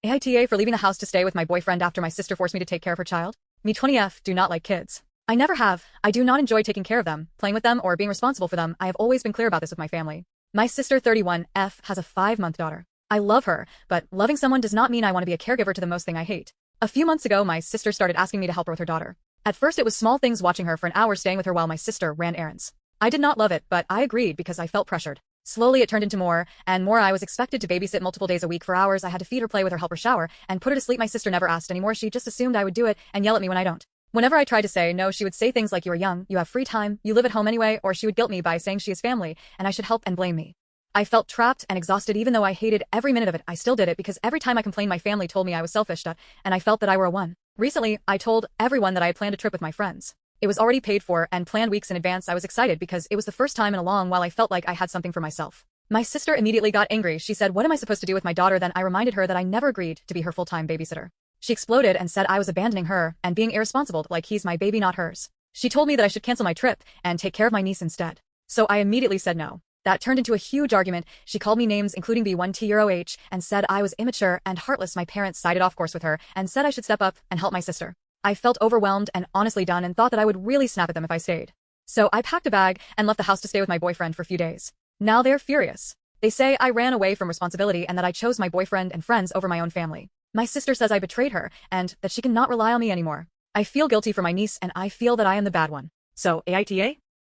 AITA for leaving the house to stay with my boyfriend after my sister forced me to take care of her child. Me 20F do not like kids. I never have. I do not enjoy taking care of them, playing with them, or being responsible for them. I have always been clear about this with my family. My sister 31F has a 5-month daughter. I love her, but loving someone does not mean I want to be a caregiver to the most thing I hate. A few months ago, my sister started asking me to help her with her daughter. At first it was small things, watching her for an hour, staying with her while my sister ran errands. I did not love it, but I agreed because I felt pressured. Slowly it turned into more and more. I was expected to babysit multiple days a week for hours. I had to feed her, play with her, help her shower, and put her to sleep. My sister never asked anymore. She just assumed I would do it and yell at me when I don't. Whenever I tried to say no, she would say things like, "You are young, you have free time, you live at home anyway," or she would guilt me by saying she is family and I should help and blame me. I felt trapped and exhausted. Even though I hated every minute of it, I still did it because every time I complained, my family told me I was selfish, and I felt that I were a one. Recently, I told everyone that I had planned a trip with my friends. It was already paid for and planned weeks in advance. I was excited because it was the first time in a long while I felt like I had something for myself. My sister immediately got angry. She said, "What am I supposed to do with my daughter?" Then I reminded her that I never agreed to be her full-time babysitter. She exploded and said I was abandoning her and being irresponsible, like he's my baby, not hers. She told me that I should cancel my trip and take care of my niece instead. So I immediately said no. That turned into a huge argument. She called me names, including B1TEUROH, and said I was immature and heartless. My parents sided off course with her and said I should step up and help my sister. I felt overwhelmed and honestly done and thought that I would really snap at them if I stayed. So I packed a bag and left the house to stay with my boyfriend for a few days. Now they're furious. They say I ran away from responsibility and that I chose my boyfriend and friends over my own family. My sister says I betrayed her and that she cannot rely on me anymore. I feel guilty for my niece and I feel that I am the bad one. So, AITA?